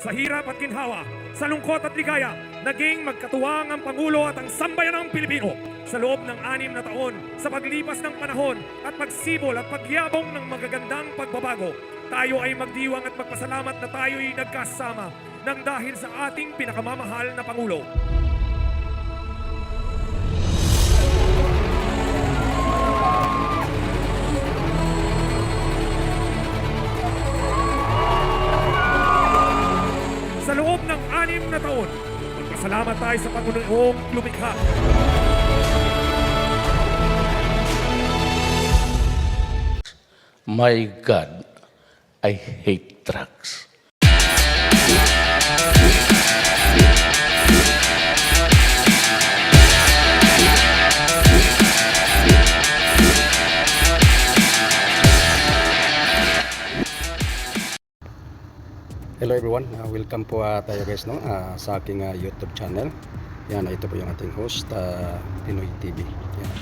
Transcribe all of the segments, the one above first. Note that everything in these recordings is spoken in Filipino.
Sa hirap at ginhawa, sa lungkot at ligaya, naging magkatuwang ang Pangulo at ang sambayanang Pilipino sa loob ng 6 na taon sa paglipas ng panahon at pagsibol at pagyabong ng magagandang pagbabago. Tayo ay magdiwang at magpasalamat na tayo'y nagkasama nang dahil sa ating pinakamamahal na Pangulo. Sa loob ng 6 na taon, magpasalamat tayo sa Panginoong lumikha. My God, I hate drugs. Hello everyone, welcome po tayo guys sa aking YouTube channel. Yan, ito po yung ating host, Pinoy TV. Yan.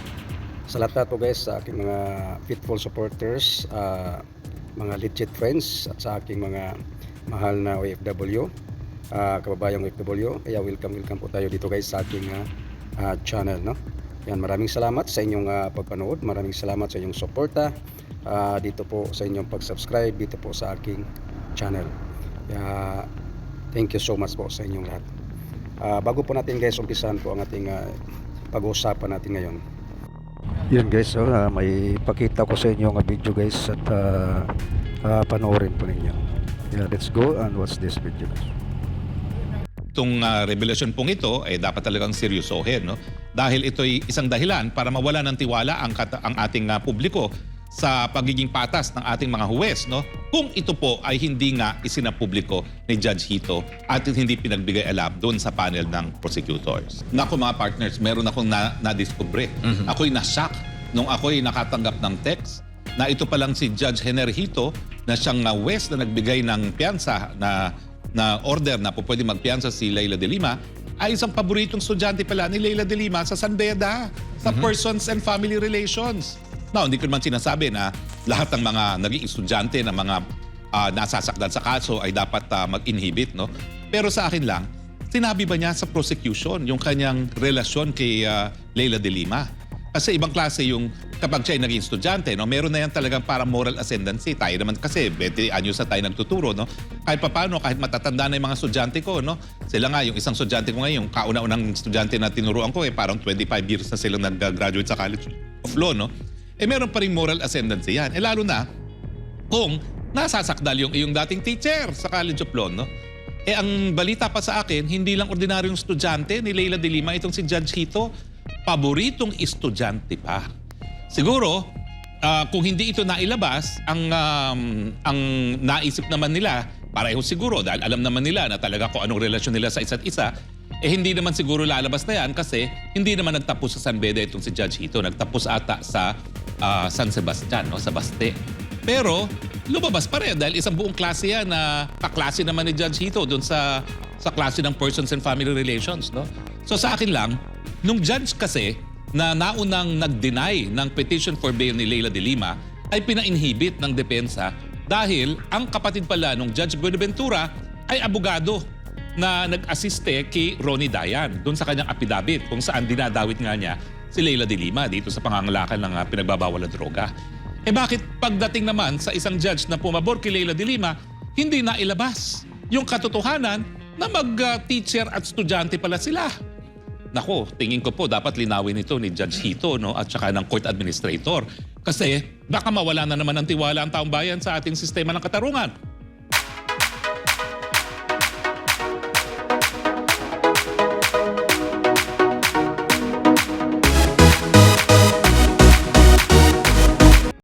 Sa lahat po guys, sa aking mga faithful supporters, mga legit friends, at sa aking mga mahal na OFW, kababayang OFW, kaya welcome po tayo dito guys sa aking channel. Yan, maraming salamat sa inyong pagpanood, maraming salamat sa inyong suporta dito po sa inyong pag-subscribe dito po sa aking channel. Thank you so much po sa inyong lahat. Bago po natin guys umpisahan po ang ating pag-uusapan natin ngayon. Yan guys, may pakita ko sa inyo ang video guys at panoorin po ninyo. Yeah, let's go and watch this video guys. Itong revelasyon pong ito ay dapat talagang seryosohin, no? Dahil ito'y isang dahilan para mawala ng tiwala ang ating publiko sa pagiging patas ng ating mga huwes, no? Kung ito po ay hindi nga isinapubliko ni Judge Hito at hindi pinagbigay alam doon sa panel ng prosecutors. Naku mga partners, meron akong nadiskubre. Ako'y na-shock nung ako'y nakatanggap ng text na ito palang si Judge Henner Hito na siyang huwes na nagbigay ng piyansa na order na po pwede magpiyansa si Leila de Lima ay isang paboritong estudyante pala ni Leila de Lima sa San Beda, sa Persons and Family Relations. Now, hindi ko naman sinasabi na lahat ng mga naging estudyante na mga nasasakdan sa kaso ay dapat mag-inhibit, no? Pero sa akin lang, sinabi ba niya sa prosecution yung kanyang relasyon kay Leila de Lima? Kasi ibang klase yung kapag siya ay naging estudyante, no? Meron na yan talagang parang moral ascendancy. Tayo naman kasi 20 anyos na tayo nagtuturo, no? Kahit papaano, kahit matatanda na yung mga estudyante ko, no? Sila nga, yung isang estudyante ko ngayon, yung kauna-unang estudyante na tinuruan ko, parang 25 years na silang nag-graduate sa College of Law, no? Meron pa rin moral ascendancy yan. Lalo na kung nasasakdal yung iyong dating teacher sa College of Law, no? Ang balita pa sa akin, hindi lang ordinaryong estudyante ni Leila de Lima itong si Judge Hito, paboritong estudyante pa. Siguro, kung hindi ito nailabas, ang naisip naman nila, pareho siguro dahil alam naman nila na talaga kung anong relasyon nila sa isa't isa, hindi naman siguro lalabas na yan kasi hindi naman nagtapos sa San Beda itong si Judge Hito. Nagtapos ata sa San Sebastian, no? Sa Baste. Pero lumabas pa rin dahil isang buong klase yan na kaklase naman ni Judge Hito doon sa klase ng Persons and Family Relations, no? So sa akin lang, nung judge kasi na naunang nag-deny ng petition for bail ni Leila de Lima ay pina-inhibit ng depensa dahil ang kapatid pala nung Judge Buenaventura ay abogado na nag-assiste kay Ronnie Dayan doon sa kanyang affidavit kung saan dinadawit nga niya si Leila de Lima dito sa pangangalakan ng pinagbabawal na droga. Bakit pagdating naman sa isang judge na pumabor kay Leila de Lima, hindi na ilabas yung katotohanan na mag-teacher at estudyante pala sila? Nako, tingin ko po dapat linawin ito ni Judge Hito, no? At saka ng court administrator. Kasi baka mawala na naman ng tiwala ang taong bayan sa ating sistema ng katarungan.